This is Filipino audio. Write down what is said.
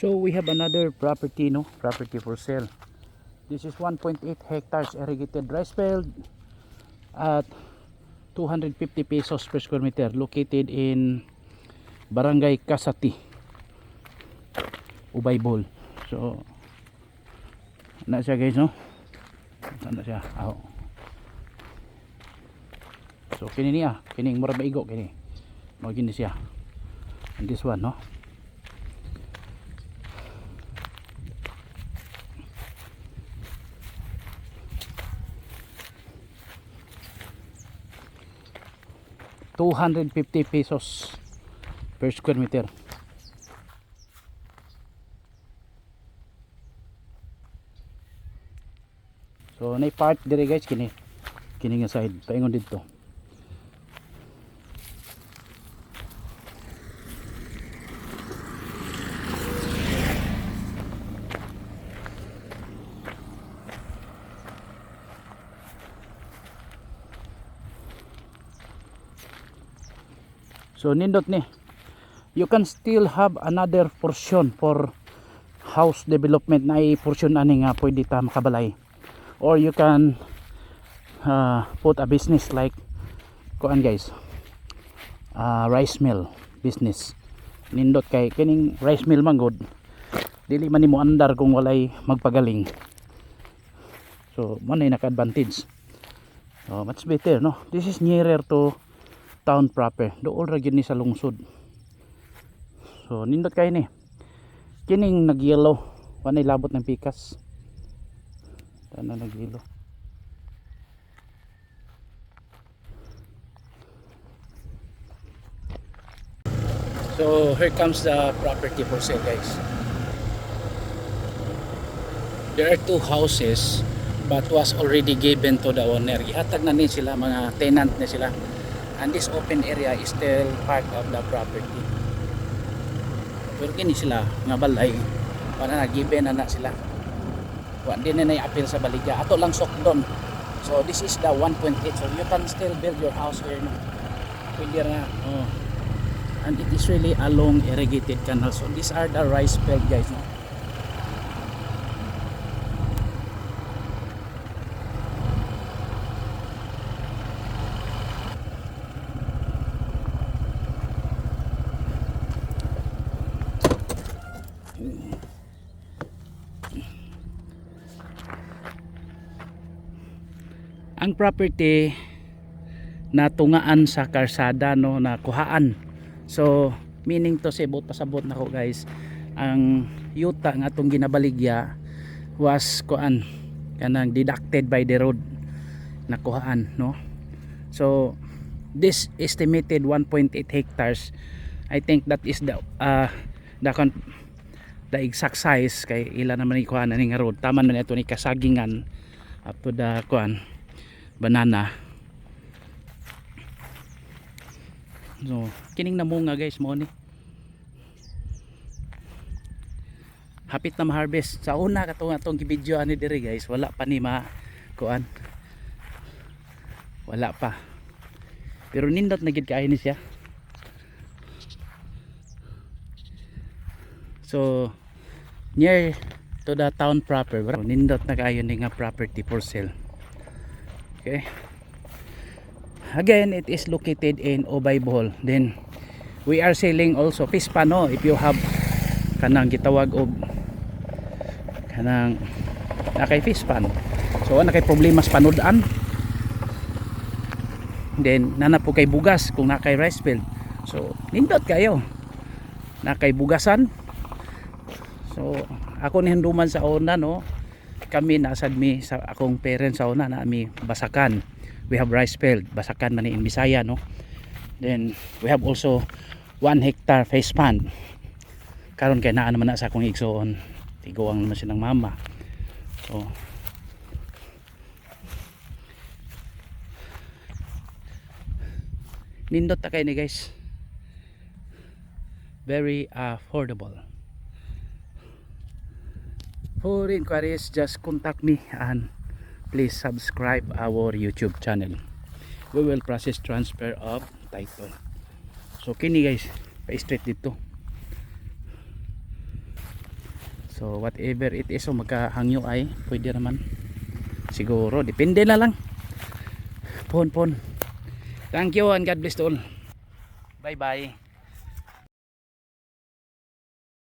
So we have another property, no? Property for sale. This is 1.8 hectares irrigated rice field at 250 pesos per square meter, located in Barangay Kasati, Ubaybol. So na siya guys, no? Ano siya? Oh. So kini niya, kining murag maigo kini. Mo gini siya. And this one, no? ₱250 per square meter. So na part dire guys kini nga side paingon dito. So nindot ni, you can still have another portion for house development na i-portion ani nga pwede ta makabalay, or you can put a business like kuan guys, rice mill business. Nindot kay kining rice mill man good, dili man nimo andar kung walay magpagaling. So mo na naka-advantage. So much better, no? This is nearer to town proper, dool ra gyud ni sa lungsod. So nindot kay ni kining nag-yellow, wanay labot ng pikas. Ano nag-yellow? So here comes the property for sale guys. There are two houses but was already given to the owner. Ihatag na ni sila, mga tenant na sila. And this open area is still part of the property. Pero kini sila nga balay, para na-given na sila. Di na na-appeal sa baligya. Ato lang sokdon. So this is the 1.8. So you can still build your house here. No? Pwede na. Oh. And it is really a long irrigated canal. So these are the rice field guys. No? Ang property natungaan sa karsada, no, na kuhaan. So meaning to say, bot pasabot na ko guys, ang yuta nga atong ginabaligya was kuan kanang deducted by the road na kuhaan, no. So this estimated 1.8 hectares, I think that is the exact size kay ila naman ni kuhaan ni nga road. Tama man ito ni kasagingan up to the kuan banana. So kining namunga guys mo ni, hapit na ma-harvest. Sa una katong atong gibidyo ani dire guys, wala pa ni kuan, wala pa, pero nindot na gid kaayo ni siya. So near to the town proper, nindot na kaayo ni nga property for sale. Okay, again it is located in Ubaybol. Then we are selling also fish pan, no? If you have kanang gitawag og kanang nakay fish pan, so nakay problema sa panudan, then nana po kay bugas kung nakay rice field. So nindot kayo nakay bugasan. So ako ni hinduman sa una, no, kami nasad mi sa akong parents sa una na mi Basakan. We have rice field, Basakan man in Bisaya, no. Then we have also 1 hectare fish pond. Karon kay naa naman na sa akong igsoon, tiguang naman silang mama. So nindot ta kay ni guys, very affordable. For inquiries, just contact me and please subscribe our YouTube channel. We will process transfer of title. So kini guys, pa straight dito. So whatever it is, so magkahangyo ay pwede naman siguro, depende na lang. Pon. Thank you and God bless to all. Bye bye.